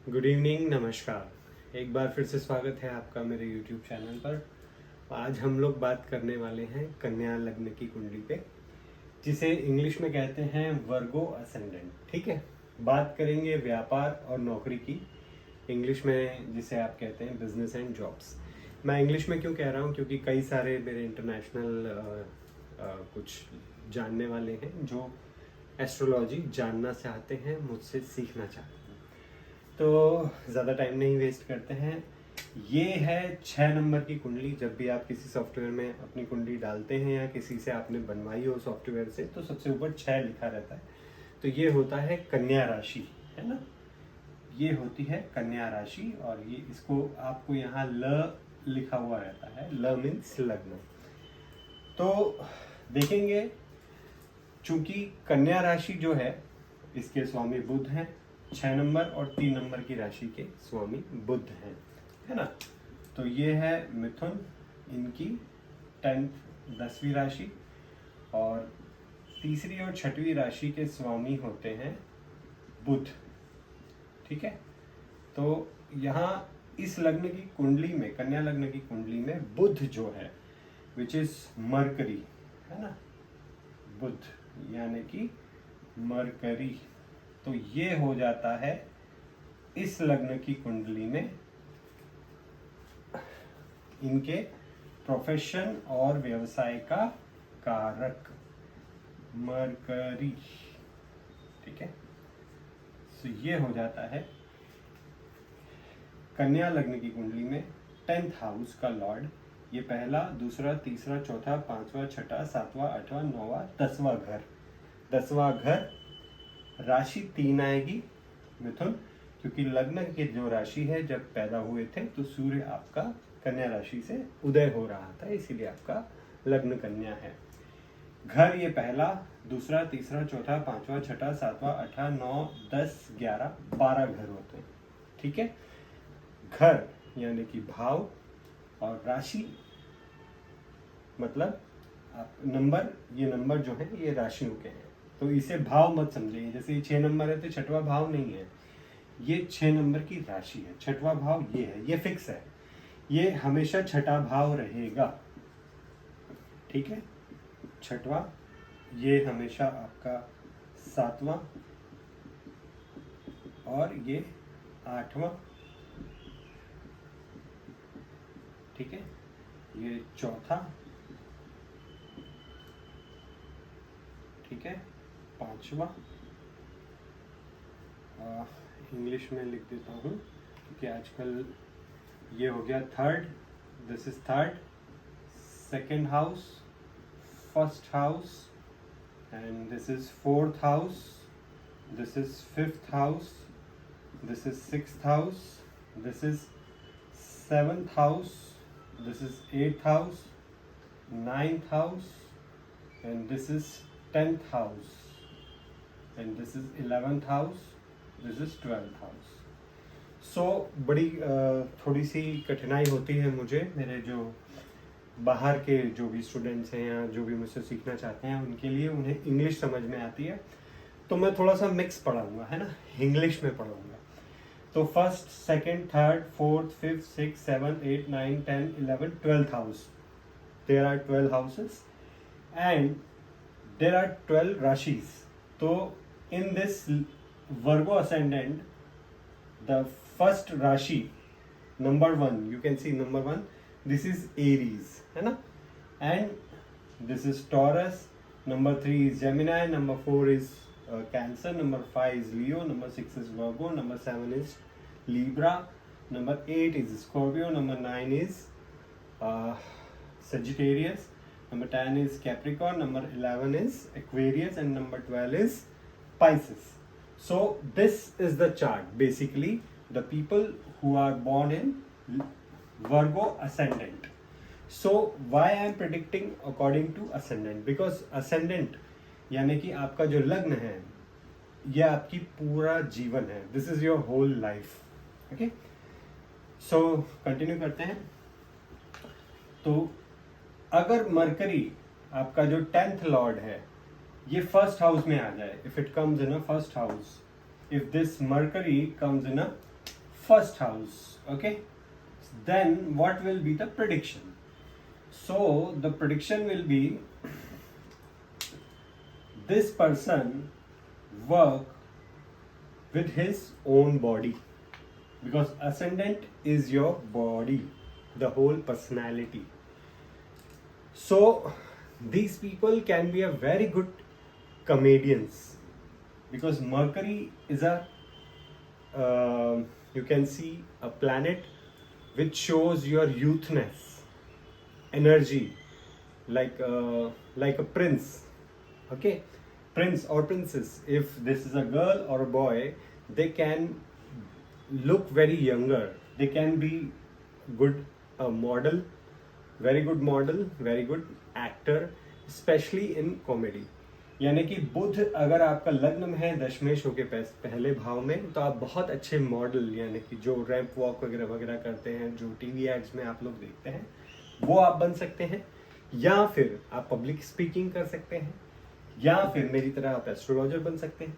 Good evening, नमस्कार। एक बार फिर से स्वागत है आपका मेरे यूट्यूब चैनल पर। आज हम लोग बात करने वाले हैं कन्या लग्न की कुंडली पे, जिसे इंग्लिश में कहते हैं वर्गो असेंडेंट। ठीक है, बात करेंगे व्यापार और नौकरी की, इंग्लिश में जिसे आप कहते हैं बिजनेस एंड जॉब्स। मैं इंग्लिश में क्यों कह रहा हूँ, क्योंकि कई सारे मेरे इंटरनेशनल कुछ जानने वाले हैं जो एस्ट्रोलॉजी जानना चाहते हैं, मुझसे सीखना चाहते हैं। तो ज़्यादा टाइम नहीं वेस्ट करते हैं। ये है 6 नंबर की कुंडली। जब भी आप किसी सॉफ्टवेयर में अपनी कुंडली डालते हैं या किसी से आपने बनवाई हो सॉफ्टवेयर से, तो सबसे ऊपर 6 लिखा रहता है। तो ये होता है कन्या राशि, है ना। ये होती है कन्या राशि, और ये इसको आपको यहाँ ल लिखा हुआ रहता है। ल मीन्स लग्न। तो देखेंगे, चूंकि कन्या राशि जो है इसके स्वामी बुध हैं। 6 नंबर और 3 नंबर की राशि के स्वामी बुध हैं, है ना। तो ये है मिथुन, इनकी 10वीं राशि, और तीसरी और छठवीं राशि के स्वामी होते हैं बुध। ठीक है, तो यहाँ इस लग्न की कुंडली में, कन्या लग्न की कुंडली में बुध जो है विच इज मरकरी, है ना, बुध यानी कि मरकरी। तो ये हो जाता है इस लग्न की कुंडली में इनके प्रोफेशन और व्यवसाय का कारक मरकरी। ठीक है, तो ये हो जाता है कन्या लग्न की कुंडली में 10th हाउस का लॉर्ड। ये पहला, दूसरा, तीसरा, चौथा, पांचवा, छठा, सातवां, आठवां, नौवां, 10वां घर। 10वां घर राशि 3 आएगी मिथुन, क्योंकि लग्न की जो राशि है, जब पैदा हुए थे तो सूर्य आपका कन्या राशि से उदय हो रहा था, इसीलिए आपका लग्न कन्या है। घर ये पहला, दूसरा, तीसरा, चौथा, पांचवा, छठा, सातवां, आठवां, 9, 10, 11, 12 घर होते हैं। ठीक है, घर यानी कि भाव, और राशि मतलब आप नंबर, ये नंबर जो है ये राशियों के हैं, तो इसे भाव मत समझिए। जैसे ये 6 नंबर है तो 6वां भाव नहीं है, ये 6 नंबर की राशि है। 6वां भाव ये है, ये फिक्स है, ये हमेशा 6ठा भाव रहेगा। ठीक है, 6वां ये हमेशा आपका 7वां, और ये 8वां। ठीक है, ये चौथा। ठीक है, 5वां। इंग्लिश में लिख देता हूँ क्योंकि आजकल ये हो गया third, this is third, second house, first house, and this is fourth house, this is fifth house, this is sixth house, this is seventh house, this is eighth house, ninth house, and this is 10th house, and this is 11th house, this is 12th house. So बड़ी थोड़ी सी कठिनाई होती है मुझे, मेरे जो बाहर के जो भी स्टूडेंट्स हैं या जो भी मुझसे सीखना चाहते हैं, उनके लिए उन्हें इंग्लिश समझ में आती है, तो मैं थोड़ा सा मिक्स पढ़ाऊंगा, है ना, इंग्लिश में पढ़ाऊंगा। तो first, second, third, fourth, fifth, six, 7, 8, 9, 10, 11, 12th house, there are 12 houses and there are 12 rashis. So in this Virgo ascendant, the first rashi, number 1, you can see number 1, this is Aries, है ना, and this is Taurus, number 3 is Gemini, number 4 is Cancer, number 5 is Leo, number 6 is Virgo, number 7 is Libra, number 8 is Scorpio, number 9 is Sagittarius, number 10 is Capricorn, number 11 is Aquarius, and number 12 is Pisces. So this is the chart, basically the people who are born in Virgo ascendant. So why I am predicting according to ascendant? Because ascendant यानी कि आपका जो लग्न है, यह आपकी पूरा जीवन है, this is your whole life. Okay, so continue करते हैं। तो अगर मरकरी आपका जो 10th लॉर्ड है ये फर्स्ट हाउस में आ जाए, if it comes in a first house, if this mercury comes in a first house. Okay, then what will be the prediction? So the prediction will be this person work with his own body, because ascendant is your body, the whole personality. So these people can be a very good comedians, because Mercury is a you can see a planet which shows your youthness, energy, like a prince. Okay, prince or princess, if this is a girl or a boy, they can look very younger, they can be good model, very good model, very good actor, specially in comedy. यानी कि बुध अगर आपका लग्न में है दशमेश होके पहले भाव में, तो आप बहुत अच्छे मॉडल, यानी कि जो रैंप वॉक वगैरह वगैरह करते हैं, जो टीवी एड्स में आप लोग देखते हैं, वो आप बन सकते हैं. या फिर आप पब्लिक स्पीकिंग कर सकते हैं, या फिर मेरी तरह आप एस्ट्रोलॉजर बन सकते हैं,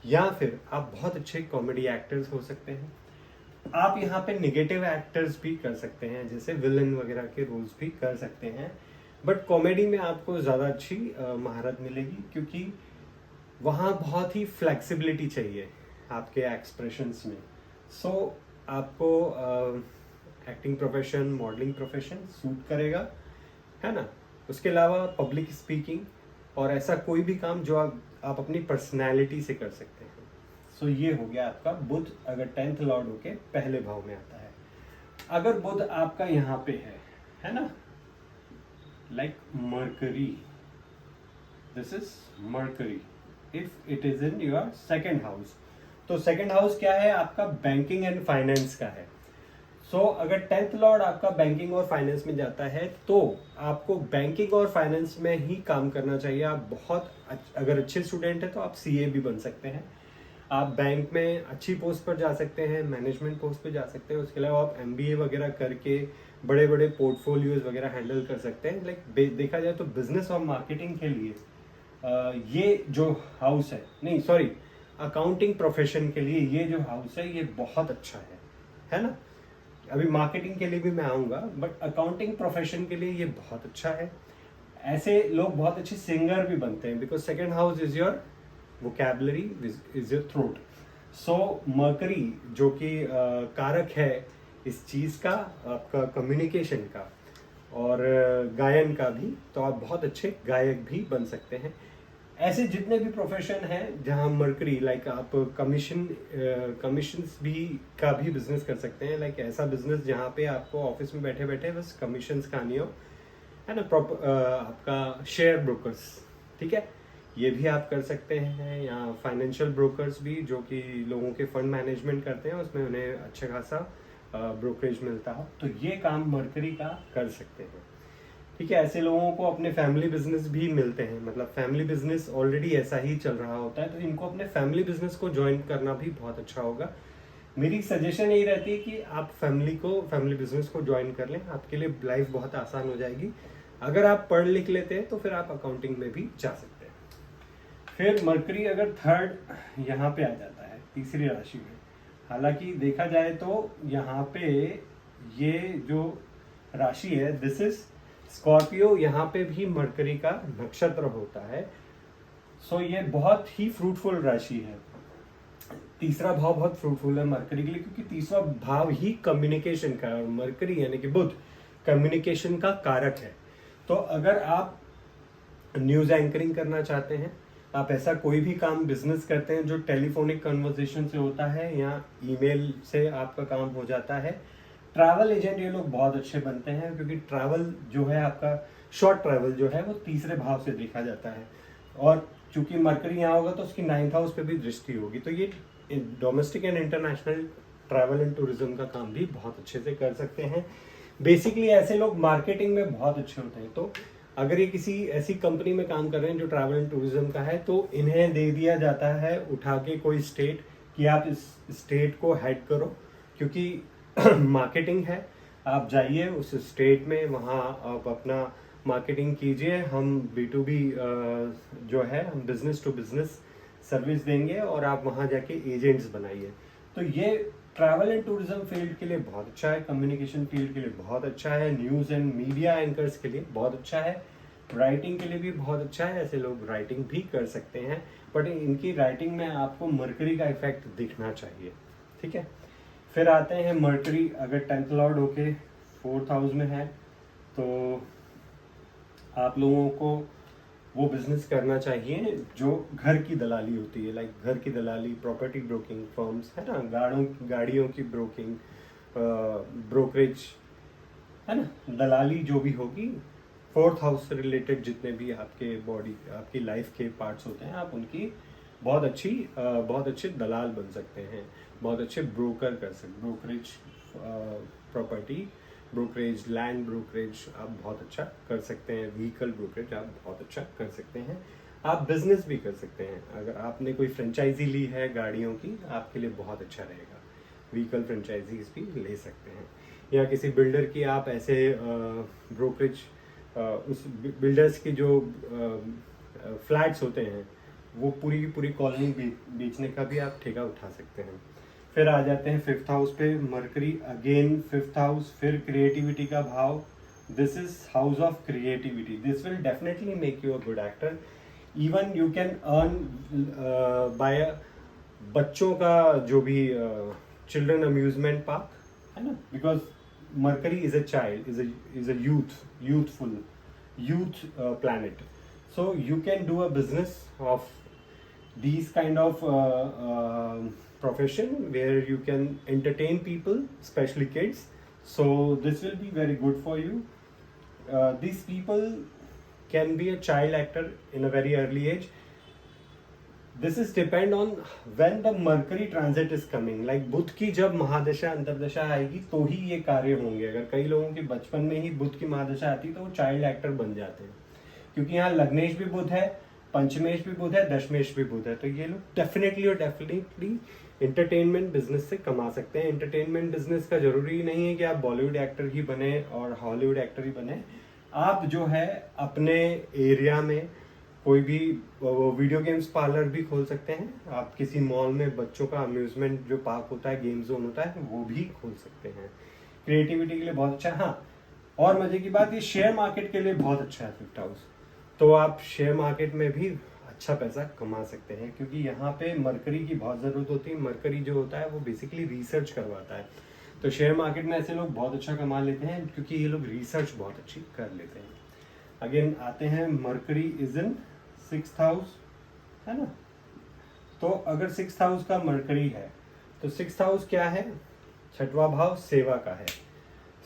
या फिर आप बहुत अच्छे कॉमेडी एक्टर्स हो सकते हैं. आप यहाँ पे निगेटिव एक्टर्स भी कर सकते हैं, जैसे विलन वगैरह के रोल्स भी कर सकते हैं. बट कॉमेडी में आपको ज़्यादा अच्छी महारत मिलेगी, क्योंकि वहाँ बहुत ही फ्लेक्सिबिलिटी चाहिए आपके एक्सप्रेशंस में. सो आपको acting profession, modelling profession suit करेगा, है ना. उसके अलावा पब्लिक स्पीकिंग और ऐसा कोई भी काम जो आप अपनी पर्सनैलिटी से कर सकते हैं. सो ये हो गया आपका बुध, अगर 10th लॉर्ड होके पहले भाव में आता है. अगर बुध आपका यहाँ पे है ना, like Mercury, this is Mercury, if it is in your second house. तो second house क्या है आपका? बैंकिंग एंड फाइनेंस का है. सो अगर 10th लॉर्ड आपका बैंकिंग और फाइनेंस में जाता है, तो आपको बैंकिंग और फाइनेंस में ही काम करना चाहिए. आप बहुत अगर अच्छे स्टूडेंट हैं तो आप सीए भी बन सकते हैं, आप बैंक में अच्छी पोस्ट पर जा सकते हैं, मैनेजमेंट पोस्ट पर जा सकते हैं. उसके अलावा आप एमबीए वगैरह करके बड़े बड़े पोर्टफोलियोज वगैरह हैंडल कर सकते हैं. लाइक देखा जाए तो बिजनेस और मार्केटिंग के लिए ये जो हाउस है, अकाउंटिंग प्रोफेशन के लिए ये जो हाउस है ये बहुत अच्छा है ना. अभी मार्केटिंग के लिए भी मैं आऊँगा, बट अकाउंटिंग प्रोफेशन के लिए ये बहुत अच्छा है. ऐसे लोग बहुत अच्छे सिंगर भी बनते हैं, because second house is your vocabulary, is your throat. So mercury जो कि कारक है इस चीज़ का, आपका कम्युनिकेशन का और गायन का भी, तो आप बहुत अच्छे गायक भी बन सकते हैं. ऐसे जितने भी प्रोफेशन हैं जहाँ मर्करी, लाइक आप कमीशंस भी का भी बिजनेस कर सकते हैं. लाइक ऐसा बिजनेस जहाँ पे आपको ऑफिस में बैठे बैठे बस कमीशंस खानी हो, है ना. आपका शेयर ब्रोकर्स, ठीक है, ये भी आप कर सकते हैं. या फाइनेंशियल ब्रोकर्स भी, जो कि लोगों के फंड मैनेजमेंट करते हैं, उसमें उन्हें अच्छा खासा ब्रोकरेज मिलता हो, तो ये काम मर्करी का कर सकते हैं. ठीक है, ऐसे लोगों को अपने फैमिली बिजनेस भी मिलते हैं, मतलब फैमिली बिजनेस ऑलरेडी ऐसा ही चल रहा होता है, तो इनको अपने फैमिली बिजनेस को ज्वाइन करना भी बहुत अच्छा होगा. मेरी सजेशन यही रहती है कि आप फैमिली बिजनेस को ज्वाइन कर लें, आपके लिए लाइफ बहुत आसान हो जाएगी. अगर आप पढ़ लिख लेते हैं तो फिर आप अकाउंटिंग में भी जा सकते हैं. फिर मर्करी अगर थर्ड यहाँ पे आ जाता है, तीसरी राशि में, हालांकि देखा जाए तो यहाँ पे ये जो राशि है, दिस इज स्कॉर्पियो, यहाँ पे भी मर्करी का नक्षत्र होता है. सो ये बहुत ही फ्रूटफुल राशि है. तीसरा भाव बहुत फ्रूटफुल है मर्करी के लिए, क्योंकि तीसरा भाव ही कम्युनिकेशन का है, और मर्करी यानी कि बुध कम्युनिकेशन का कारक है. तो अगर आप न्यूज एंकरिंग करना चाहते हैं, आप ऐसा कोई भी काम बिजनेस करते हैं जो टेलीफोनिक कन्वर्सेशन से होता है या ईमेल से आपका काम हो जाता है, ट्रैवल एजेंट ये लोग बहुत अच्छे बनते हैं, क्योंकि ट्रैवल जो है आपका शॉर्ट ट्रैवल जो है वो तीसरे भाव से देखा जाता है. और चूंकि मर्करी यहाँ होगा तो उसकी 9th हाउस पे भी दृष्टि होगी, तो ये domestic and international travel and tourism का काम भी बहुत अच्छे से कर सकते हैं. बेसिकली ऐसे लोग मार्केटिंग में बहुत अच्छे होते हैं. तो अगर ये किसी ऐसी कंपनी में काम कर रहे हैं जो ट्रैवल एंड टूरिज्म का है, तो इन्हें दे दिया जाता है उठा के कोई स्टेट कि आप इस स्टेट को हेड करो, क्योंकि मार्केटिंग है. आप जाइए उस स्टेट में, वहाँ आप अपना मार्केटिंग कीजिए. हम B2B जो है, हम बिजनेस टू बिजनेस सर्विस देंगे और आप वहाँ जाके एजेंट्स बनाइए. तो ये ट्रैवल एंड टूरिज्म फील्ड के लिए बहुत अच्छा है, कम्युनिकेशन फील्ड के लिए बहुत अच्छा है, न्यूज़ एंड मीडिया एंकर्स के लिए बहुत अच्छा है, राइटिंग के लिए भी बहुत अच्छा है, ऐसे लोग राइटिंग भी कर सकते हैं, बट इनकी राइटिंग में आपको मरकरी का इफेक्ट दिखना चाहिए, ठीक है। फिर आते हैं मरकरी अगर 10th लॉर्ड होके 4th हाउस में है तो आप लोगों को वो बिजनेस करना चाहिए जो घर की दलाली होती है, लाइक घर की दलाली, प्रॉपर्टी ब्रोकिंग फर्म्स है ना, गाड़ियों की ब्रोकिंग, ब्रोकरेज है ना, दलाली जो भी होगी। 4th हाउस से रिलेटेड जितने भी आपके बॉडी आपकी लाइफ के पार्ट्स होते हैं, आप उनकी बहुत अच्छे दलाल बन सकते हैं, बहुत अच्छे ब्रोकर कर सकते, brokerage, property brokerage, land brokerage आप बहुत अच्छा कर सकते हैं, व्हीकल ब्रोकरेज आप बहुत अच्छा कर सकते हैं, आप बिजनेस भी कर सकते हैं। अगर आपने कोई फ्रेंचाइजी ली है गाड़ियों की, आपके लिए बहुत अच्छा रहेगा, व्हीकल फ्रेंचाइजीज भी ले सकते हैं। या किसी बिल्डर की आप ऐसे ब्रोकरेज, उस बिल्डर्स की जो फ्लैट्स होते हैं वो पूरी की पूरी कॉलोनी बेचने का भी आप ठेका उठा सकते हैं। फिर आ जाते हैं 5th हाउस पे, मरकरी अगेन 5th हाउस, फिर क्रिएटिविटी का भाव, this is house of creativity, this will definitely make you a good actor, even you can earn by बच्चों का जो भी चिल्ड्रन अम्यूजमेंट पार्क है ना, because mercury is a child, is a youthful youth planet, so you can do a business of these kind of profession where you can entertain people, especially kids, so this will be very good for you. These people can be a child actor in a very early age. This is depend on when the Mercury transit is coming, like बुध की जब महादशा अंतरदशा आएगी तो ही ये कार्य होंगे। अगर कई लोगों के बचपन में ही बुध की महादशा आती तो वो चाइल्ड एक्टर बन जाते हैं, क्योंकि यहाँ लग्नेश भी बुध है, पंचमेश भी बुध है, दशमेश भी बुध है, तो ये लोग डेफिनेटली एंटरटेनमेंट बिजनेस से कमा सकते हैं। एंटरटेनमेंट बिजनेस का जरूरी नहीं है कि आप बॉलीवुड एक्टर ही बने और हॉलीवुड एक्टर ही बने, आप जो है अपने एरिया में कोई भी वीडियो गेम्स पार्लर भी खोल सकते हैं, आप किसी मॉल में बच्चों का अम्यूजमेंट जो पार्क होता है, गेम जोन होता है, वो भी खोल सकते हैं। क्रिएटिविटी के लिए बहुत अच्छा। हाँ, और मजे की बात, ये शेयर मार्केट के लिए बहुत अच्छा है 5th हाउस, तो आप शेयर मार्केट में भी अच्छा पैसा कमा सकते हैं, क्योंकि यहाँ पे मरकरी की बहुत ज़रूरत होती है। मरकरी जो होता है वो बेसिकली रिसर्च करवाता है, तो शेयर मार्केट में ऐसे लोग बहुत अच्छा कमा लेते हैं क्योंकि ये लोग रिसर्च बहुत अच्छी कर लेते हैं। अगेन आते हैं, mercury is in 6th house है ना, तो अगर 6th हाउस का मरकरी है तो 6th हाउस क्या है, 6वां भाव सेवा का है।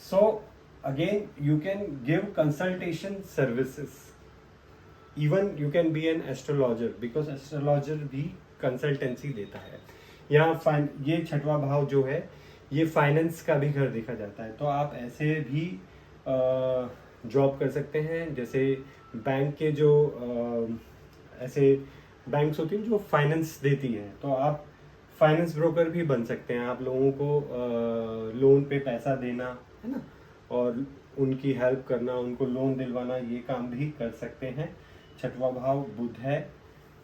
So again you can give consultation services, even you can be an astrologer, because astrologer भी कंसल्टेंसी देता है। यहाँ ये 6वां भाव जो है ये फाइनेंस का भी घर देखा जाता है, तो आप ऐसे भी जॉब कर सकते हैं, जैसे बैंक के जो ऐसे बैंक्स होती हैं जो फाइनेंस देती हैं, तो आप फाइनेंस ब्रोकर भी बन सकते हैं। आप लोगों को लोन पे पैसा देना है ना, और उनकी हेल्प करना, उनको लोन दिलवाना, ये काम भी कर सकते हैं। 6वां भाव बुध है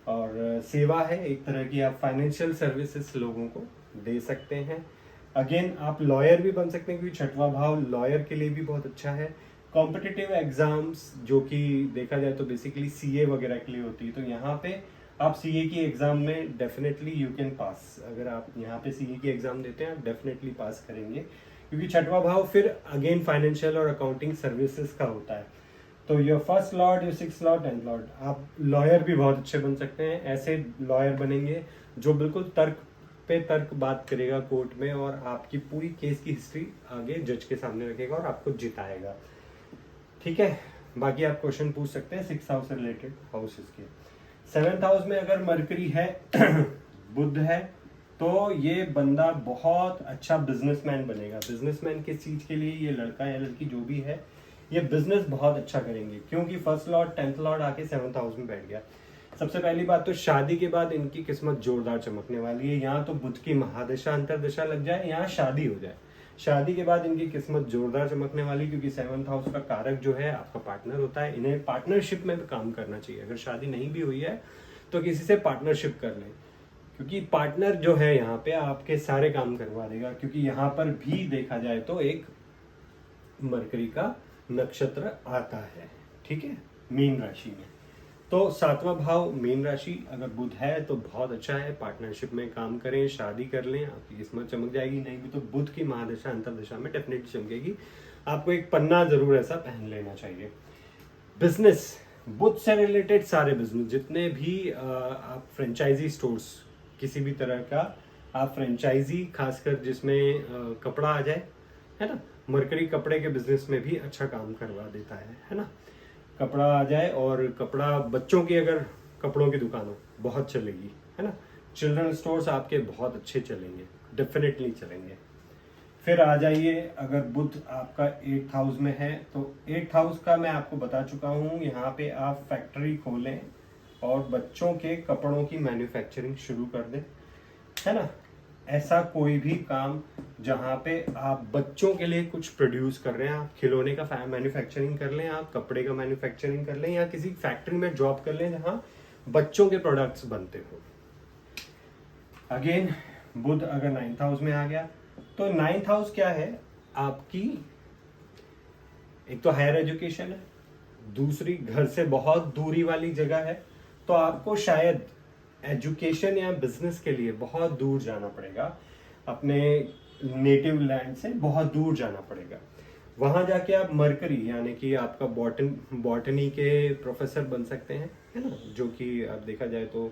और सेवा है, एक तरह की आप फाइनेंशियल सर्विसेज लोगों को दे सकते हैं। अगेन आप लॉयर भी बन सकते हैं, क्योंकि 6वां भाव लॉयर के लिए भी बहुत अच्छा है। कॉम्पिटिटिव एग्जाम्स जो कि देखा जाए तो बेसिकली सीए वगैरह के लिए होती है, तो यहाँ पे आप सीए की एग्जाम में डेफिनेटली यू कैन पास। अगर आप यहाँ पे सीए की एग्जाम देते हैं आप डेफिनेटली पास करेंगे, क्योंकि 6वां भाव फिर अगेन फाइनेंशियल और अकाउंटिंग सर्विसेज का होता है। तो your 1st Lord, your 6th Lord, 10th Lord, आप लॉयर भी बहुत अच्छे बन सकते हैं। ऐसे लॉयर बनेंगे जो बिल्कुल तर्क पे तर्क बात करेगा कोर्ट में, और आपकी पूरी केस की हिस्ट्री आगे जज के सामने रखेगा और आपको जिताएगा, ठीक है। बाकी आप क्वेश्चन पूछ सकते हैं 6th हाउस से रिलेटेड हाउसेस के। 7th हाउस में अगर मरकरी है बुध है, तो ये बंदा बहुत अच्छा बिजनेसमैन बनेगा। बिजनेसमैन किस चीज के लिए, ये लड़का या लड़की जो भी है ये बिजनेस बहुत अच्छा करेंगे, क्योंकि 1st लॉर्ड 10th लॉर्ड आके 7th हाउस में बैठ गया। सबसे पहली बात तो शादी के बाद इनकी किस्मत जोरदार चमकने वाली है। यहाँ तो बुध की महादशा अंतरदशा लग जाए, यहाँ शादी हो जाए, शादी के बाद इनकी किस्मत जोरदार चमकने वाली, क्योंकि 7th हाउस का कारक जो है आपका पार्टनर होता है। इन्हें पार्टनरशिप में भी काम करना चाहिए, अगर शादी नहीं भी हुई है तो किसी से पार्टनरशिप कर लें, क्योंकि पार्टनर जो है यहाँ पे आपके सारे काम करवा देगा, क्योंकि यहाँ पर भी देखा जाए तो एक मरकरी का नक्षत्र आता है, ठीक है, मीन राशि में। तो 7वां भाव मीन राशि अगर बुध है तो बहुत अच्छा है, पार्टनरशिप में काम करें, शादी कर लें, आपकी किस्मत चमक जाएगी। नहीं भी तो बुध की महादशा अंतरदशा में डेफिनेटली चमकेगी। आपको एक पन्ना जरूर ऐसा पहन लेना चाहिए। बिजनेस, बुध से रिलेटेड सारे बिजनेस जितने भी आप फ्रेंचाइजी स्टोर्स, किसी भी तरह का आप फ्रेंचाइजी, खासकर जिसमें कपड़ा आ जाए, है ना, मरकरी कपड़े के बिजनेस में भी अच्छा काम करवा देता है ना। कपड़ा आ जाए, और कपड़ा बच्चों की अगर कपड़ों की दुकान हो बहुत चलेगी, है ना। चिल्ड्रन स्टोर्स आपके बहुत अच्छे चलेंगे, डेफिनेटली चलेंगे। फिर आ जाइए, अगर बुध आपका 8th हाउस में है तो 8th हाउस का मैं आपको बता चुका हूँ, यहाँ पे आप फैक्ट्री खोलें और बच्चों के कपड़ों की मैन्युफैक्चरिंग शुरू कर दें, है ना। ऐसा कोई भी काम जहाँ पे आप बच्चों के लिए कुछ प्रोड्यूस कर रहे हैं, आप खिलौने का मैन्युफैक्चरिंग कर लें, आप कपड़े का मैन्युफैक्चरिंग कर लें, या किसी फैक्ट्री में जॉब कर लें जहाँ बच्चों के प्रोडक्ट्स बनते हो। अगेन बुध अगर 9th हाउस में आ गया तो 9th हाउस क्या है आपकी, एक तो हायर एजुकेशन है, दूसरी घर से बहुत दूरी वाली जगह है, तो आपको शायद एजुकेशन या बिजनेस के लिए बहुत दूर जाना पड़ेगा, अपने नेटिव लैंड से बहुत दूर जाना पड़ेगा। वहां जाके आप मरकरी यानी कि आपका बॉटनी के प्रोफेसर बन सकते हैं, है ना, जो कि अब देखा जाए तो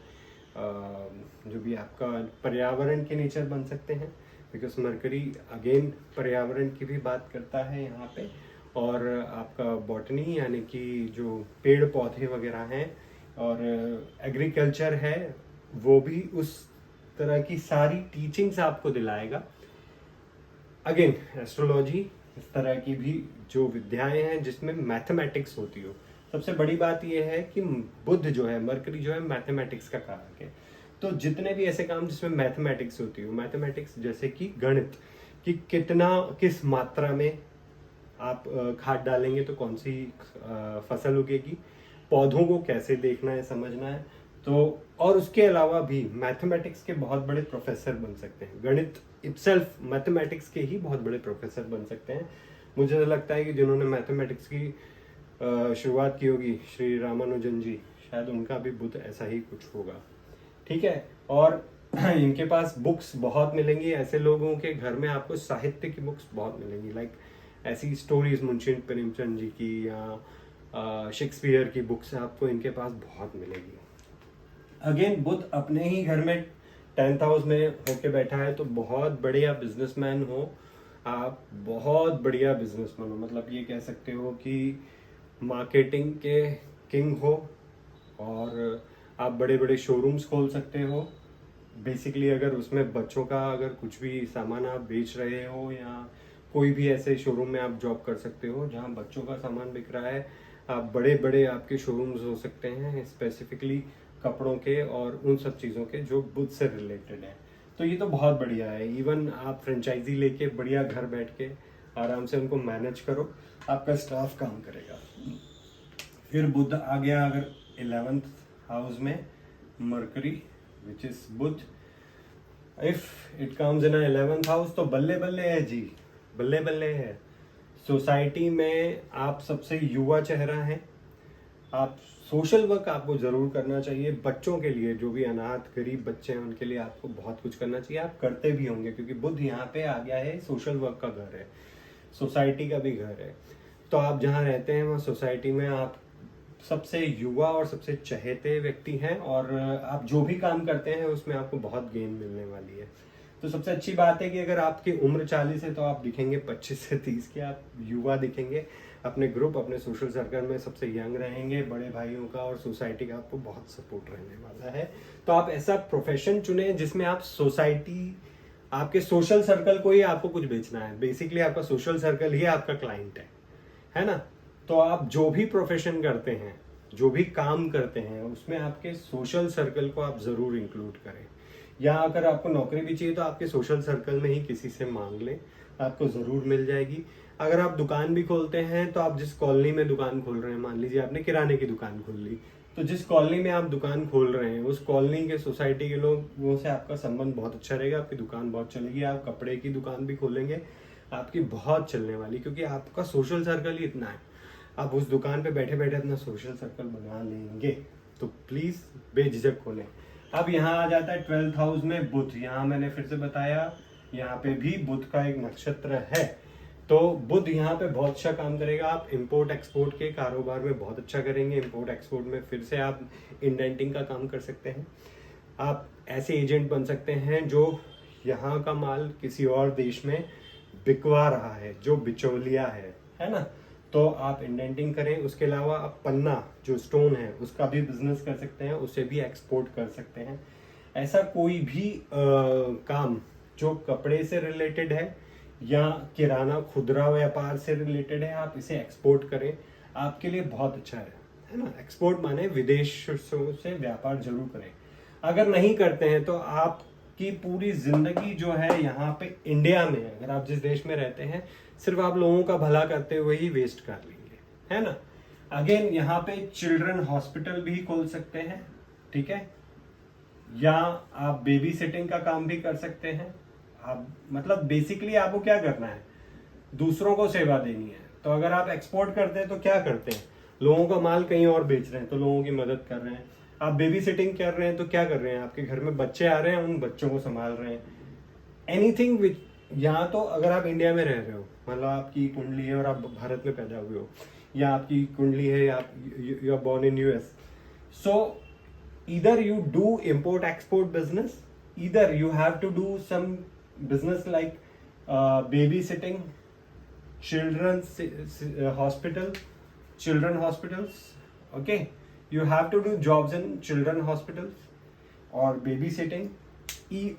जो भी आपका पर्यावरण के नेचर बन सकते हैं, बिकॉज मरकरी अगेन पर्यावरण की भी बात करता है यहाँ पे। और आपका बॉटनी यानी कि जो पेड़ पौधे वगैरह हैं और एग्रीकल्चर है, वो भी उस तरह की सारी टीचिंग्स आपको दिलाएगा। अगेन एस्ट्रोलॉजी, इस तरह की भी जो विद्याएं हैं जिसमें मैथमेटिक्स होती हो। सबसे बड़ी बात यह है कि बुध जो है, मरकरी जो है, मैथमेटिक्स का कारक है। तो जितने भी ऐसे काम जिसमें मैथमेटिक्स होती हो, मैथमेटिक्स जैसे कि गणित, कि कितना किस मात्रा में आप खाद डालेंगे तो कौन सी फसल उगेगी, पौधों को कैसे देखना है, समझना है, तो और उसके अलावा भी मैथमेटिक्स के बहुत बड़े प्रोफेसर बन सकते हैं। गणित इटसेल्फ मैथमेटिक्स के ही बहुत बड़े प्रोफेसर बन सकते हैं। मुझे तो लगता है कि जिन्होंने मैथमेटिक्स की शुरुआत की होगी, श्री रामानुजन जी, शायद उनका भी बुध ऐसा ही कुछ होगा, ठीक है। और इनके पास बुक्स बहुत मिलेंगी, ऐसे लोगों के घर में आपको साहित्य की बुक्स बहुत मिलेंगी, लाइक ऐसी स्टोरीज मुंशी प्रेमचंद जी की या शेक्सपियर की बुक्स आपको इनके पास बहुत मिलेगी। अगेन बुध अपने ही घर में 10th हाउस में होके बैठा है, तो बहुत बढ़िया बिजनेसमैन हो आप, बहुत बढ़िया बिजनेसमैन हो, मतलब ये कह सकते हो कि मार्केटिंग के किंग हो, और आप बड़े बड़े शोरूम्स खोल सकते हो। बेसिकली अगर उसमें बच्चों का अगर कुछ भी सामान आप बेच रहे हो, या कोई भी ऐसे शोरूम में आप जॉब कर सकते हो जहां बच्चों का सामान बिक रहा है। आप बड़े बड़े आपके शोरूम्स हो सकते हैं स्पेसिफिकली कपड़ों के और उन सब चीज़ों के जो बुध से रिलेटेड है। तो ये तो बहुत बढ़िया है। इवन आप फ्रेंचाइजी लेके बढ़िया घर बैठ के आराम से उनको मैनेज करो, आपका स्टाफ काम करेगा। फिर बुध आ गया अगर 11th हाउस में, Mercury which is Budh, if it comes in 11th house तो बल्ले बल्ले है जी, बल्ले बल्ले है। सोसाइटी में आप सबसे युवा चेहरा हैं, आप सोशल वर्क आपको जरूर करना चाहिए। बच्चों के लिए, जो भी अनाथ गरीब बच्चे हैं उनके लिए आपको बहुत कुछ करना चाहिए, आप करते भी होंगे, क्योंकि बुध यहाँ पे आ गया है, सोशल वर्क का घर है, सोसाइटी का भी घर है। तो आप जहाँ रहते हैं वहाँ सोसाइटी में आप सबसे युवा और सबसे चहेते व्यक्ति हैं, और आप जो भी काम करते हैं उसमें आपको बहुत गेन मिलने वाली है। तो सबसे अच्छी बात है कि अगर आपकी उम्र 40 है तो आप दिखेंगे 25 से 30 के, आप युवा दिखेंगे। अपने ग्रुप, अपने सोशल सर्कल में सबसे यंग रहेंगे, बड़े भाइयों का और सोसाइटी का आपको बहुत सपोर्ट रहने वाला है। तो आप ऐसा प्रोफेशन चुने जिसमें आप सोसाइटी, आपके सोशल सर्कल को ही आपको कुछ बेचना है। बेसिकली आपका सोशल सर्कल ही आपका क्लाइंट है ना। तो आप जो भी प्रोफेशन करते हैं, जो भी काम करते हैं, उसमें आपके सोशल सर्कल को आप जरूर इंक्लूड करें। या अगर आपको नौकरी भी चाहिए तो आपके सोशल सर्कल में ही किसी से मांग लें, आपको जरूर मिल जाएगी। अगर आप दुकान भी खोलते हैं तो आप जिस कॉलोनी में दुकान खोल रहे हैं, मान लीजिए आपने किराने की दुकान खोल ली, तो जिस कॉलोनी में आप दुकान खोल रहे हैं उस कॉलोनी के सोसाइटी के लोगों से आपका संबंध बहुत अच्छा रहेगा, आपकी दुकान बहुत चलेगी। आप कपड़े की दुकान भी खोलेंगे, आपकी बहुत चलने वाली, क्योंकि आपका सोशल सर्कल ही इतना है। आप उस दुकान पे बैठे बैठे अपना सोशल सर्कल बना लेंगे। तो प्लीज बेझिझक खोलें। अब यहाँ आ जाता है 12th हाउस में बुध। यहाँ मैंने फिर से बताया, यहाँ पे भी बुध का एक नक्षत्र है, तो बुध यहाँ पे बहुत अच्छा काम करेगा। आप इंपोर्ट एक्सपोर्ट के कारोबार में बहुत अच्छा करेंगे। इंपोर्ट एक्सपोर्ट में फिर से आप इंडेंटिंग का काम कर सकते हैं। आप ऐसे एजेंट बन सकते हैं जो यहाँ का माल किसी और देश में बिकवा रहा है, जो बिचौलिया है ना। तो आप इंडेंटिंग करें। उसके अलावा आप पन्ना जो स्टोन है उसका भी बिजनेस कर सकते हैं, उसे भी एक्सपोर्ट कर सकते हैं। ऐसा कोई भी काम जो कपड़े से रिलेटेड है या किराना खुदरा व्यापार से रिलेटेड है, आप इसे एक्सपोर्ट करें, आपके लिए बहुत अच्छा है ना। एक्सपोर्ट माने विदेशों से व्यापार जरूर करें। अगर नहीं करते हैं तो आपकी पूरी जिंदगी जो है यहाँ पे इंडिया में, अगर आप जिस देश में रहते हैं, सिर्फ आप लोगों का भला करते हुए ही वेस्ट कर लेंगे, है ना। अगेन यहाँ पे चिल्ड्रन हॉस्पिटल भी खोल सकते हैं, ठीक है, या आप बेबी सिटिंग का काम भी कर सकते हैं। आप मतलब बेसिकली आपको क्या करना है, दूसरों को सेवा देनी है। तो अगर आप एक्सपोर्ट करते हैं तो क्या करते हैं, लोगों का माल कहीं और बेच रहे हैं तो लोगों की मदद कर रहे हैं। आप बेबी सिटिंग कर रहे हैं तो क्या कर रहे हैं, आपके घर में बच्चे आ रहे हैं, उन बच्चों को संभाल रहे हैं। एनीथिंग विच, यहाँ तो अगर आप इंडिया में रह रहे हो, मतलब आपकी कुंडली है और आप भारत में पैदा हुए हो, या आपकी कुंडली है या you are born in US, so either you do import export business, either you have to do some business like babysitting, children hospitals, okay, you have to do jobs in children hospitals or babysitting,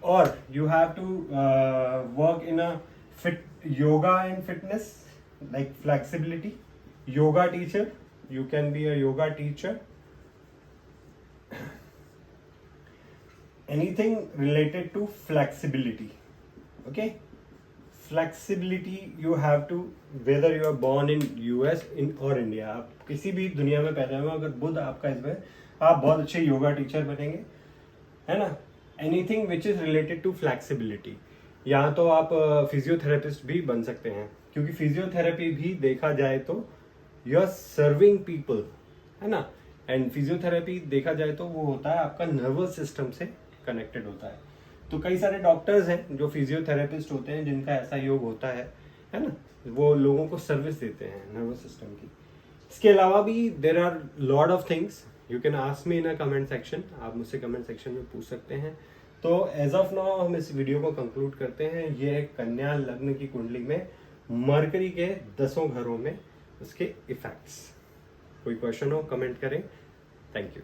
or you have to work in a yoga and fitness, like flexibility, yoga teacher, you can be a yoga teacher, anything related to flexibility, okay. Flexibility you have to, whether you are born in US in or India, आप किसी भी दुनिया में पैदा हुए, अगर बुध आपका इसमें, आप बहुत अच्छे योगा टीचर बनेंगे, है ना। Anything which is related to flexibility, या तो आप फिजियोथेरेपिस्ट भी बन सकते हैं, क्योंकि फिजियोथेरेपी भी देखा जाए तो यू आर सर्विंग पीपल, है ना। एंड फिजियोथेरेपी देखा जाए तो वो होता है आपका नर्वस सिस्टम से कनेक्टेड होता है। तो कई सारे डॉक्टर्स हैं जो फिजियोथेरेपिस्ट होते हैं, जिनका ऐसा योग होता है ना, वो लोगों को सर्विस देते हैं नर्वस सिस्टम की। इसके अलावा भी there are lot of things, you can ask me in a comment section, आप मुझसे कमेंट सेक्शन में पूछ सकते हैं। तो एज ऑफ नाउ हम इस वीडियो को कंक्लूड करते हैं। ये है कन्या लग्न की कुंडली में मरकरी के 10 घरों में उसके इफेक्ट्स। कोई क्वेश्चन हो कमेंट करें। Thank you.